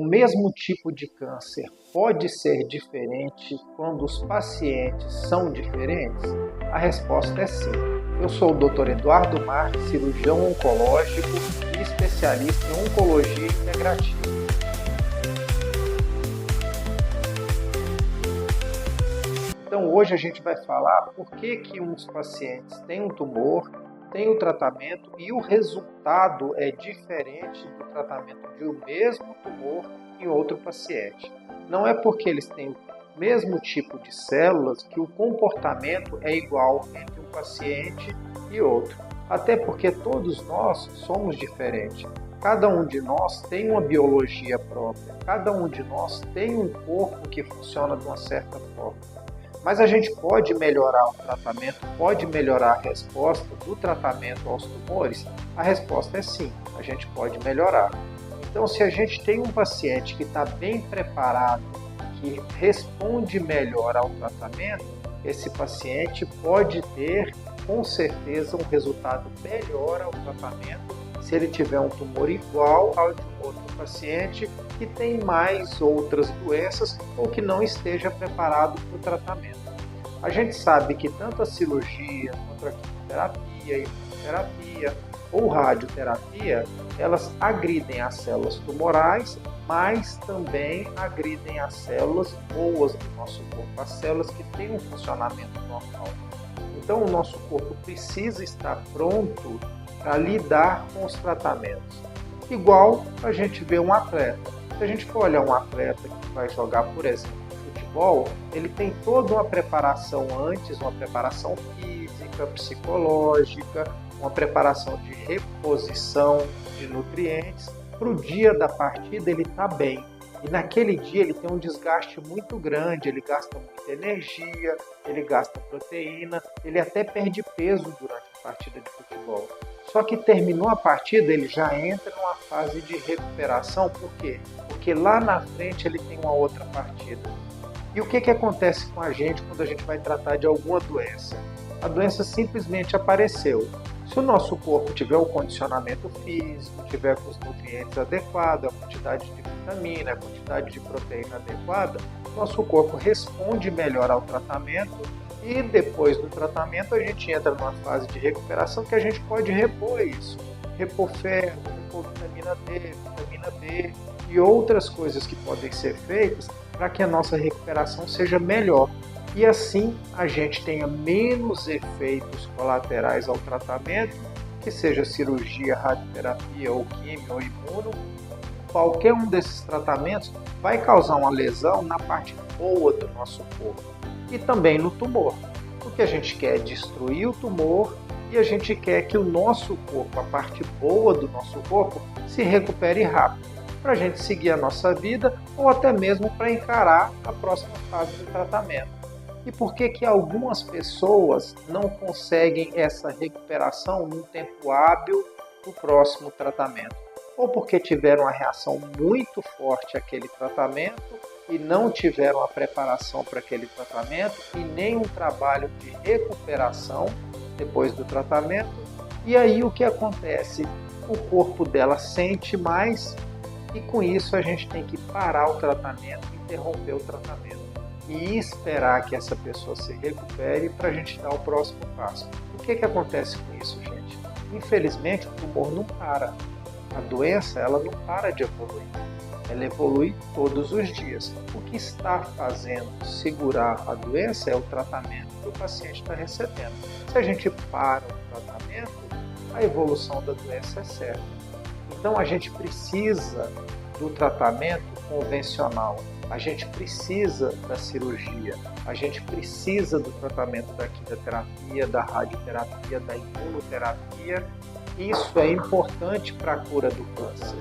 O mesmo tipo de câncer pode ser diferente quando os pacientes são diferentes? A resposta é sim. Eu sou o Dr. Eduardo Marques, cirurgião oncológico e especialista em oncologia integrativa. Então hoje a gente vai falar por que uns pacientes têm um tumor, têm o tratamento e o resultado é diferente do tratamento de um mesmo tumor em outro paciente. Não é porque eles têm o mesmo tipo de células que o comportamento é igual entre um paciente e outro. Até porque todos nós somos diferentes. Cada um de nós tem uma biologia própria. Cada um de nós tem um corpo que funciona de uma certa forma. Mas a gente pode melhorar o tratamento, pode melhorar a resposta do tratamento aos tumores? A resposta é sim, a gente pode melhorar. Então, se a gente tem um paciente que está bem preparado, que responde melhor ao tratamento, esse paciente pode ter, com certeza, um resultado melhor ao tratamento se ele tiver um tumor igual ao de um outro paciente que tem mais outras doenças ou que não esteja preparado para o tratamento. A gente sabe que tanto a cirurgia, quanto a quimioterapia, imunoterapia ou radioterapia, elas agridem as células tumorais, mas também agridem as células boas do nosso corpo, as células que têm um funcionamento normal. Então o nosso corpo precisa estar pronto para lidar com os tratamentos. Igual a gente vê um atleta. Se a gente for olhar um atleta que vai jogar, por exemplo, futebol, ele tem toda uma preparação antes, uma preparação física, psicológica, uma preparação de reposição de nutrientes. Para o dia da partida ele está bem. E naquele dia ele tem um desgaste muito grande, ele gasta muita energia, ele gasta proteína, ele até perde peso durante a partida de futebol. Só que terminou a partida, ele já entra numa fase de recuperação. Por quê? Porque lá na frente ele tem uma outra partida. E o que acontece com a gente quando a gente vai tratar de alguma doença? A doença simplesmente apareceu. Se o nosso corpo tiver o condicionamento físico, tiver com os nutrientes adequados, a quantidade de vitamina, a quantidade de proteína adequada, nosso corpo responde melhor ao tratamento e depois do tratamento a gente entra numa fase de recuperação que a gente pode repor isso. Repor ferro, repor vitamina D, vitamina B e outras coisas que podem ser feitas para que a nossa recuperação seja melhor. E assim a gente tenha menos efeitos colaterais ao tratamento, que seja cirurgia, radioterapia ou quimio ou imuno. Qualquer um desses tratamentos vai causar uma lesão na parte boa do nosso corpo e também no tumor. O que a gente quer é destruir o tumor e a gente quer que o nosso corpo, a parte boa do nosso corpo, se recupere rápido, para a gente seguir a nossa vida ou até mesmo para encarar a próxima fase do tratamento. E por que algumas pessoas não conseguem essa recuperação num tempo hábil do próximo tratamento? Ou porque tiveram uma reação muito forte àquele tratamento e não tiveram a preparação para aquele tratamento e nem um trabalho de recuperação depois do tratamento. E aí o que acontece? O corpo dela sente mais e com isso a gente tem que parar o tratamento, interromper o tratamento e esperar que essa pessoa se recupere para a gente dar o próximo passo. O que acontece com isso, gente? Infelizmente, o tumor não para. A doença, ela não para de evoluir. Ela evolui todos os dias. O que está fazendo segurar a doença é o tratamento que o paciente está recebendo. Se a gente para o tratamento, a evolução da doença é certa. Então, a gente precisa do tratamento convencional. A gente precisa da cirurgia, a gente precisa do tratamento da quimioterapia, da radioterapia, da imunoterapia. Isso é importante para a cura do câncer.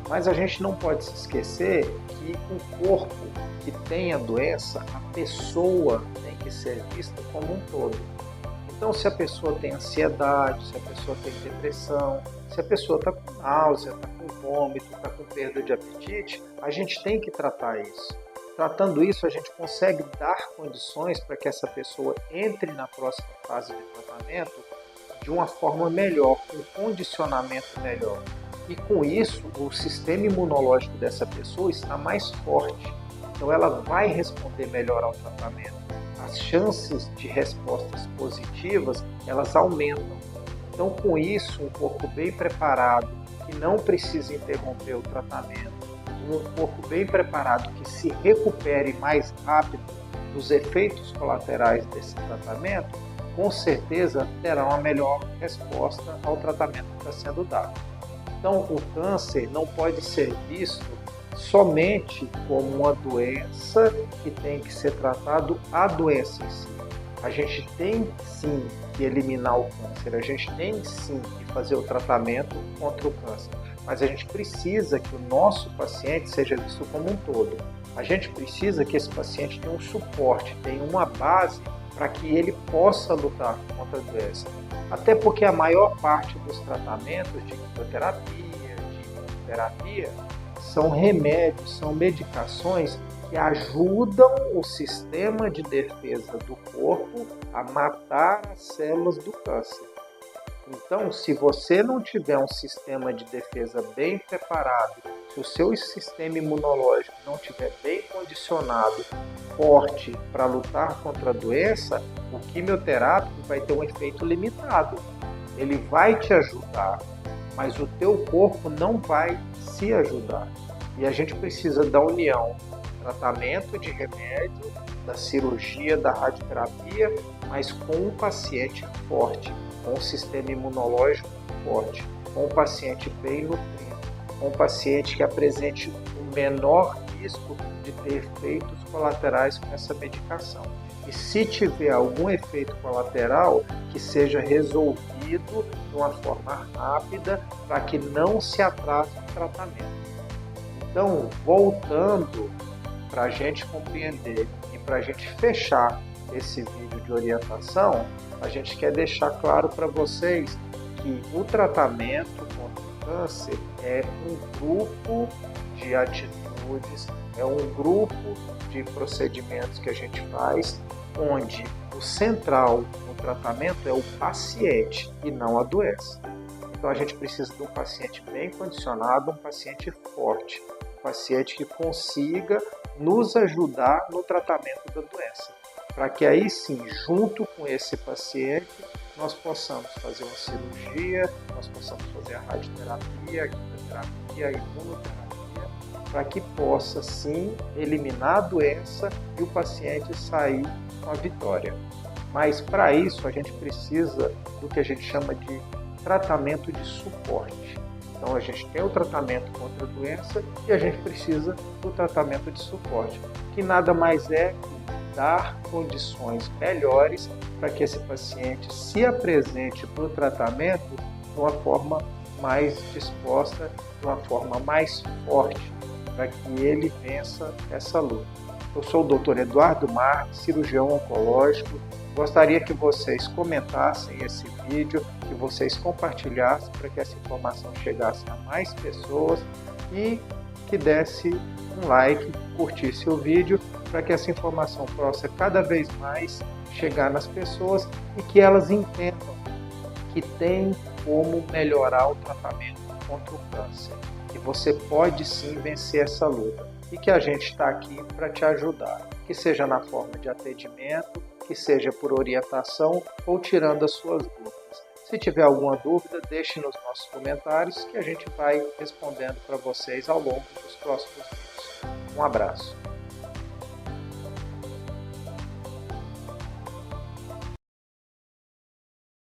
Mas a gente não pode se esquecer que o corpo que tem a doença, a pessoa tem que ser vista como um todo. Então, se a pessoa tem ansiedade, se a pessoa tem depressão, se a pessoa está com náusea, está com vômito, está com perda de apetite, a gente tem que tratar isso. Tratando isso, a gente consegue dar condições para que essa pessoa entre na próxima fase de tratamento de uma forma melhor, com um condicionamento melhor. E com isso, o sistema imunológico dessa pessoa está mais forte. Então ela vai responder melhor ao tratamento. As chances de respostas positivas, elas aumentam. Então com isso, um corpo bem preparado, que não precisa interromper o tratamento, um corpo bem preparado que se recupere mais rápido dos efeitos colaterais desse tratamento, com certeza terá uma melhor resposta ao tratamento que está sendo dado. Então, o câncer não pode ser visto somente como uma doença que tem que ser tratado a doença em si. A gente tem sim que eliminar o câncer, a gente tem sim que fazer o tratamento contra o câncer, mas a gente precisa que o nosso paciente seja visto como um todo. A gente precisa que esse paciente tenha um suporte, tenha uma base para que ele possa lutar contra a doença. Até porque a maior parte dos tratamentos de quimioterapia, de imunoterapia, são remédios, são medicações que ajudam o sistema de defesa do corpo a matar as células do câncer. Então, se você não tiver um sistema de defesa bem preparado, se o seu sistema imunológico não estiver bem condicionado, forte para lutar contra a doença, o quimioterápico vai ter um efeito limitado. Ele vai te ajudar, mas o teu corpo não vai se ajudar. E a gente precisa da união do tratamento de remédio, da cirurgia, da radioterapia, mas com um paciente forte, com um sistema imunológico forte, com um paciente bem nutrido, com um paciente que apresente o menor risco de ter efeitos colaterais com essa medicação. E se tiver algum efeito colateral, que seja resolvido de uma forma rápida para que não se atrase o tratamento. Então, voltando para a gente compreender e para a gente fechar esse vídeo de orientação, a gente quer deixar claro para vocês que o tratamento contra o câncer é um grupo de atitudes, é um grupo de procedimentos que a gente faz, onde o central no tratamento é o paciente e não a doença. Então a gente precisa de um paciente bem condicionado, um paciente forte, um paciente que consiga nos ajudar no tratamento da doença, para que aí sim, junto com esse paciente, nós possamos fazer uma cirurgia, nós possamos fazer a radioterapia, a quimioterapia, a imunoterapia, para que possa sim eliminar a doença e o paciente sair com a vitória. Mas para isso a gente precisa do que a gente chama de tratamento de suporte. Então a gente tem o tratamento contra a doença e a gente precisa do tratamento de suporte, que nada mais é que dar condições melhores para que esse paciente se apresente para o tratamento de uma forma mais disposta, de uma forma mais forte, para que ele vença essa luta. Eu sou o Dr. Eduardo Marques, cirurgião oncológico. Gostaria que vocês comentassem esse vídeo, que vocês compartilhassem para que essa informação chegasse a mais pessoas e que desse um like, curtisse o vídeo para que essa informação possa cada vez mais chegar nas pessoas e que elas entendam que tem como melhorar o tratamento contra o câncer. Que você pode sim vencer essa luta e que a gente está aqui para te ajudar, que seja na forma de atendimento, que seja por orientação ou tirando as suas dúvidas. Se tiver alguma dúvida, deixe nos nossos comentários que a gente vai respondendo para vocês ao longo dos próximos vídeos. Um abraço.